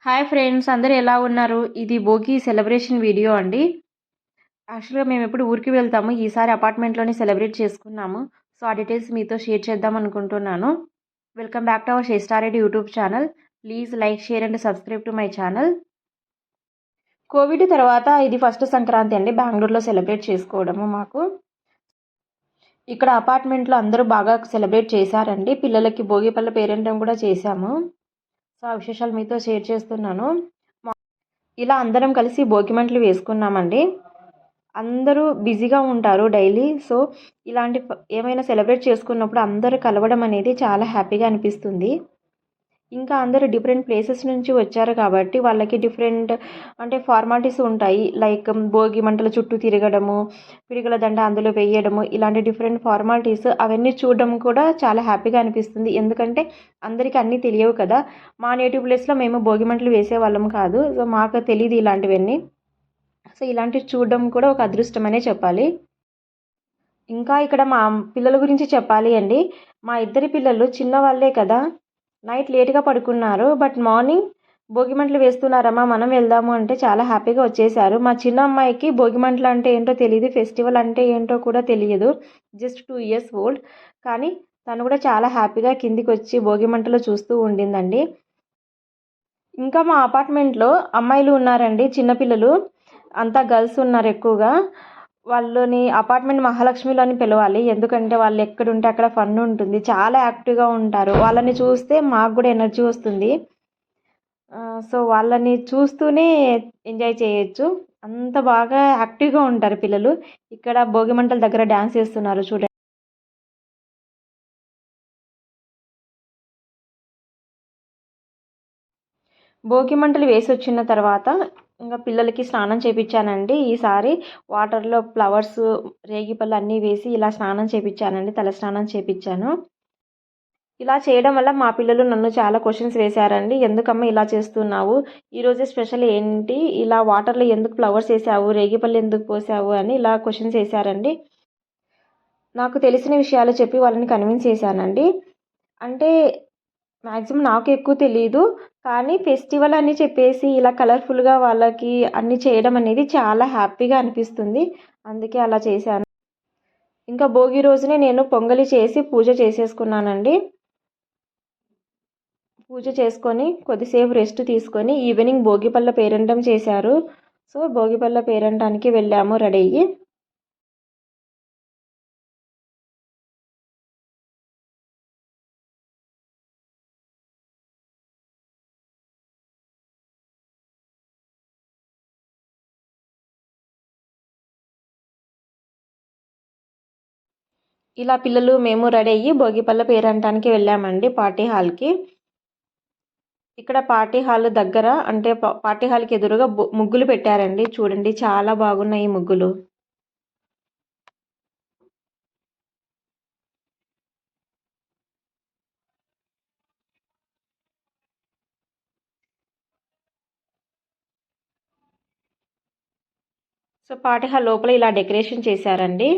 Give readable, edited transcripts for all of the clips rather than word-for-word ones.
Hi friends, అందరూ ఎలా ఉన్నారు? ఇది భోగి సెలబ్రేషన్ వీడియో అండి. యాక్చువల్‌గా మేము ఎప్పుడు ఊరికి వెళ్తాము. ఈసారి అపార్ట్మెంట్‌లోనే సెలబ్రేట్ చేసుకున్నాము. సో, ఆ డీటెయిల్స్ మీతో షేర్ చేద్దాం అనుకుంటున్నాను. వెల్కమ్ బ్యాక్ టు అవర్ షేస్టారెడ్డి YouTube channel. Please like, share and subscribe to my channel. Covid తర్వాత ఇది ఫస్ట్ సంక్రాంతి అండి బెంగుళూరులో సెలబ్రేట్ చేసుకోవడము మాకు. ఇక్కడ అపార్ట్మెంట్‌లో అందరూ బాగా సెలబ్రేట్ చేశారండి. పిల్లలకి భోగిపళ్ళ పేరంటం కూడా చేశాము. సో, ఆ విశేషాలు మీతో షేర్ చేస్తున్నాను. ఇలా అందరం కలిసి భోగిమంటలు వేసుకున్నామండి. అందరూ బిజీగా ఉంటారు డైలీ. సో, ఇలాంటి ఏమైనా సెలబ్రేట్ చేసుకున్నప్పుడు అందరూ కలవడం అనేది చాలా హ్యాపీగా అనిపిస్తుంది. ఇంకా అందరూ డిఫరెంట్ ప్లేసెస్ నుంచి వచ్చారు కాబట్టి వాళ్ళకి డిఫరెంట్ అంటే ఫార్మాలిటీస్ ఉంటాయి. లైక్ భోగి మంటల చుట్టూ తిరగడము, పిడికల దండ అందులో వేయడము, ఇలాంటి డిఫరెంట్ ఫార్మాలిటీస్ అవన్నీ చూడడం కూడా చాలా హ్యాపీగా అనిపిస్తుంది. ఎందుకంటే అందరికీ అన్నీ తెలియవు కదా. మా నేటివ్ ప్లేస్‌లో మేము భోగి మంటలు వేసేవాళ్ళం కాదు. సో, మాకు తెలీదు ఇలాంటివన్నీ. సో, ఇలాంటివి చూడడం కూడా ఒక అదృష్టమనే చెప్పాలి. ఇంకా ఇక్కడ మా పిల్లల గురించి చెప్పాలి అండి. మా ఇద్దరి పిల్లలు చిన్నవాళ్ళే కదా. నైట్ లేట్‌గా పడుకున్నారు. బట్ మార్నింగ్ భోగిమంటలు వేస్తున్నారమ్మా మనం వెళ్దాము అంటే చాలా హ్యాపీగా వచ్చేసారు. మా చిన్న అమ్మాయికి భోగిమంటలు అంటే ఏంటో తెలీదు. ఫెస్టివల్ అంటే ఏంటో కూడా తెలియదు. Just 2 years old. కానీ తను కూడా చాలా హ్యాపీగా కిందికొచ్చి భోగిమంటలు చూస్తూ ఉండిందండి. ఇంకా మా అపార్ట్మెంట్‌లో అమ్మాయిలు ఉన్నారండి, చిన్న పిల్లలు. అంతా గర్ల్స్ ఉన్నారు ఎక్కువగా. వాళ్ళని అపార్ట్మెంట్ మహాలక్ష్మిలో అని పిలవాలి. ఎందుకంటే వాళ్ళు ఎక్కడుంటే అక్కడ ఫన్ ఉంటుంది. చాలా యాక్టివ్‌గా ఉంటారు. వాళ్ళని చూస్తే మాకు కూడా ఎనర్జీ వస్తుంది. సో, వాళ్ళని చూస్తూనే ఎంజాయ్ చేయొచ్చు. అంత బాగా యాక్టివ్‌గా ఉంటారు పిల్లలు. ఇక్కడ భోగిమంటల దగ్గర డాన్స్ చేస్తున్నారు చూడండి. భోగిమంటలు వేసొచ్చిన తర్వాత ఇంకా పిల్లలకి స్నానం చేపిచ్చానండి. ఈసారి వాటర్‌లో ఫ్లవర్స్, రేగిపళ్ళు అన్నీ వేసి ఇలా స్నానం చేపిచ్చానండి. తలస్నానం చేపిచ్చాను. ఇలా చేయడం వల్ల మా పిల్లలు నన్ను చాలా క్వెషన్స్ వేశారండి. ఎందుకమ్మా ఇలా చేస్తున్నావు? ఈరోజే స్పెషల్ ఏంటి? ఇలా వాటర్‌లో ఎందుకు ఫ్లవర్స్ ఏసావు? రేగిపళ్ళు ఎందుకు పోసావు? అని ఇలా క్వెషన్స్ ఏశారండి. నాకు తెలిసిన విషయాలు చెప్పి వాళ్ళని కన్విన్స్ చేశానండి. అంటే మ్యాక్సిమం నాకు ఎక్కువ తెలీదు. కానీ ఫెస్టివల్ అని చెప్పేసి ఇలా కలర్‌ఫుల్‌గా వాళ్ళకి అన్నీ చేయడం అనేది చాలా హ్యాపీగా అనిపిస్తుంది. అందుకే అలా చేశాను. ఇంకా భోగి రోజునే నేను పొంగలి చేసి పూజ చేసేసుకున్నానండి. పూజ చేసుకొని కొద్దిసేపు రెస్ట్ తీసుకొని ఈవినింగ్ భోగిపళ్ళ పేరంటం చేశారు. సో, భోగిపళ్ళ పేరంటానికి వెళ్ళాము రెడీ అయ్యి. ఇలా పిల్లలు మేము రెడీ అయ్యి భోగిపళ్ళ పేరంటానికి వెళ్ళామండి పార్టీ హాల్‌కి. ఇక్కడ పార్టీ హాల్ దగ్గర అంటే పార్టీ హాల్‌కి ఎదురుగా ముగ్గులు పెట్టారండి. చూడండి చాలా బాగున్నాయి ముగ్గులు. సో, పార్టీ హాల్ లోపల ఇలా డెకరేషన్ చేశారండి.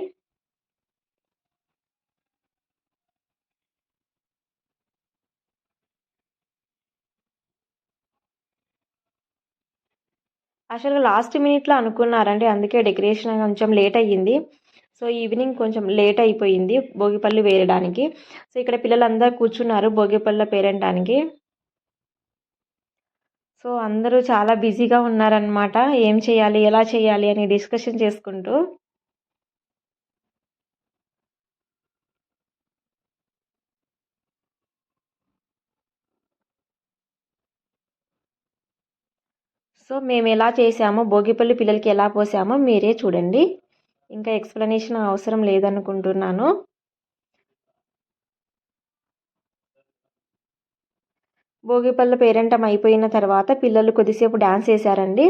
యాక్చువల్‌గా లాస్ట్ మినిట్‌లో అనుకున్నారండి. అందుకే డెకరేషన్ కొంచెం లేట్ అయ్యింది. సో, ఈవినింగ్ కొంచెం లేట్ అయిపోయింది భోగిపళ్ళు వేయడానికి. సో, ఇక్కడ పిల్లలందరూ కూర్చున్నారు భోగిపళ్ళ పేరంటానికి. సో, అందరూ చాలా బిజీగా ఉన్నారనమాట. ఏం చేయాలి? ఎలా చేయాలి? అని డిస్కషన్ చేసుకుంటూ. సో, మేమెలా చేసామో భోగిపళ్ళు పిల్లలకి ఎలా పోసామో మీరే చూడండి. ఇంకా ఎక్స్‌ప్లనేషన్ అవసరం లేదనుకుంటున్నాను. భోగిపళ్ళ పేరంటం అయిపోయిన తర్వాత పిల్లలు కొద్దిసేపు డాన్స్ ఏశారండి.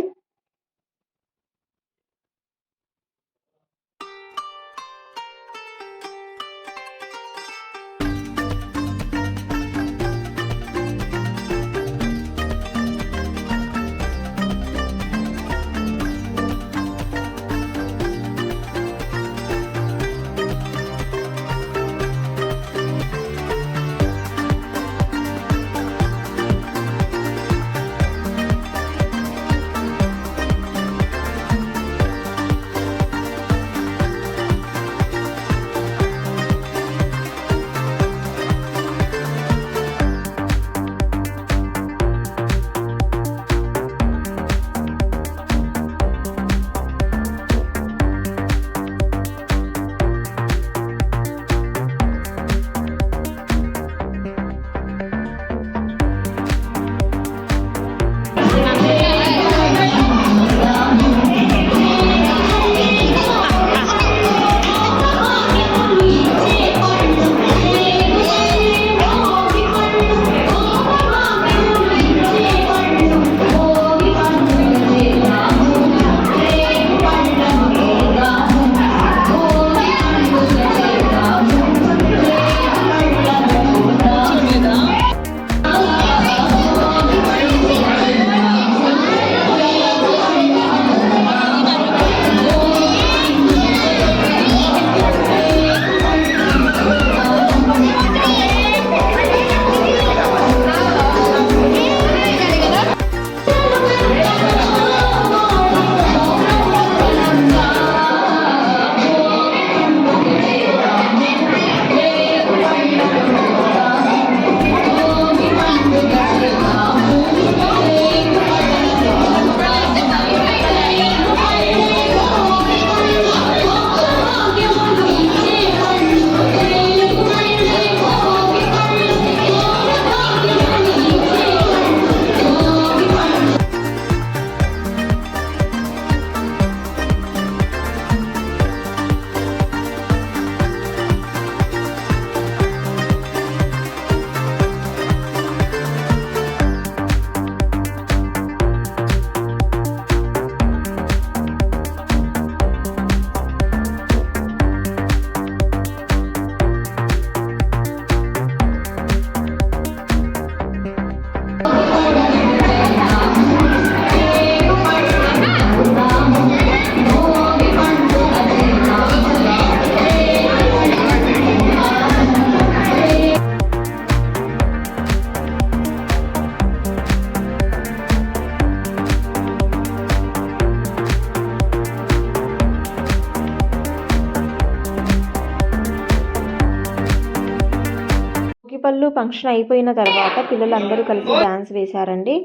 రేగిపళ్ళు ఫంక్షన్ అయిపోయిన తర్వాత పిల్లలందరూ కలిసి డ్యాన్స్ వేశారండి.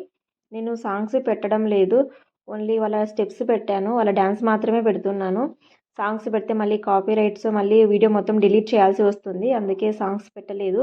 నేను సాంగ్స్ పెట్టడం లేదు, ఓన్లీ వాళ్ళ స్టెప్స్ పెట్టాను, వాళ్ళ డ్యాన్స్ మాత్రమే పెడుతున్నాను. సాంగ్స్ పెడితే మళ్ళీ కాపీ రైట్స్, మళ్ళీ వీడియో మొత్తం డిలీట్ చేయాల్సి వస్తుంది, అందుకే సాంగ్స్ పెట్టలేదు.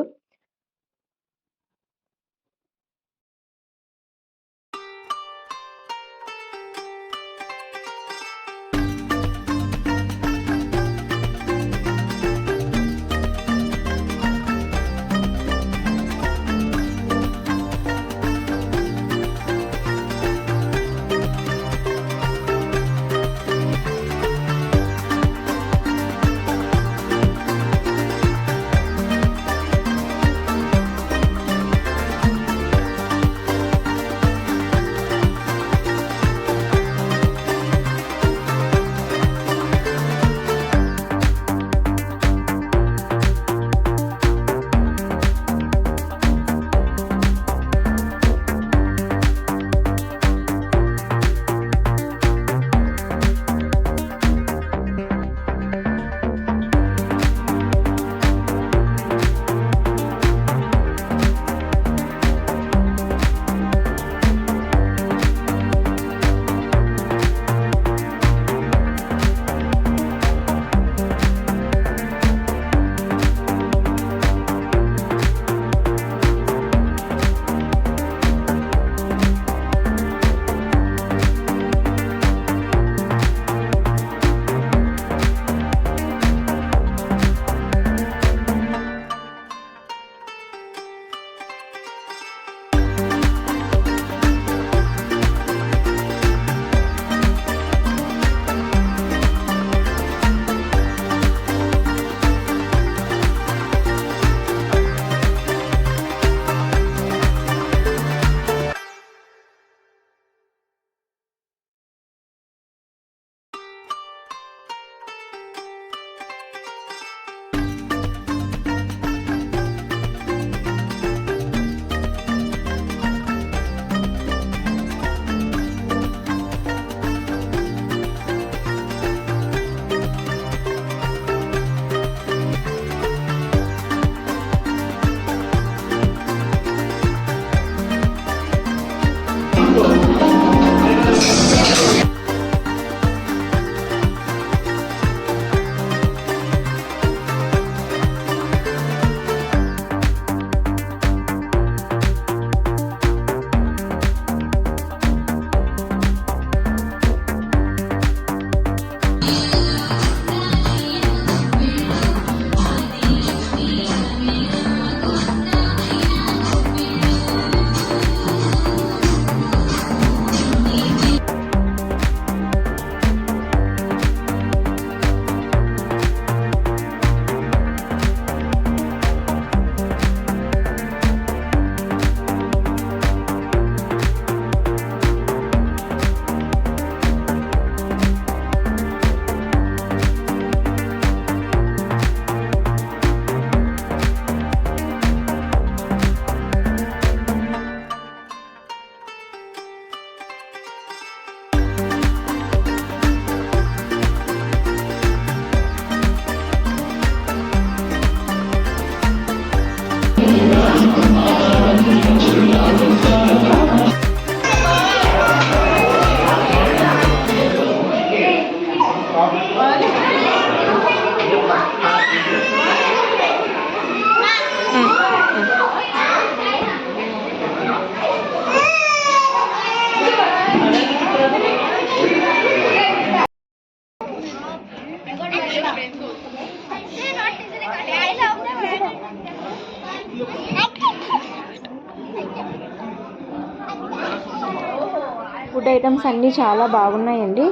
ఫుడ్ ఐటమ్స్ అన్నీ చాలా బాగున్నాయండి.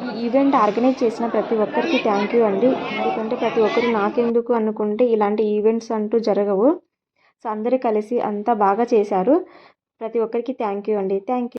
ఈ ఈవెంట్ ఆర్గనైజ్ చేసిన ప్రతి ఒక్కరికి థ్యాంక్ యూ అండి. ఎందుకంటే ప్రతి ఒక్కరు నాకెందుకు అనుకుంటే ఇలాంటి ఈవెంట్స్ అంటూ జరగవు. సో అందరూ కలిసి అంతా బాగా చేశారు. ప్రతి ఒక్కరికి థ్యాంక్ యూ అండి. Thank you.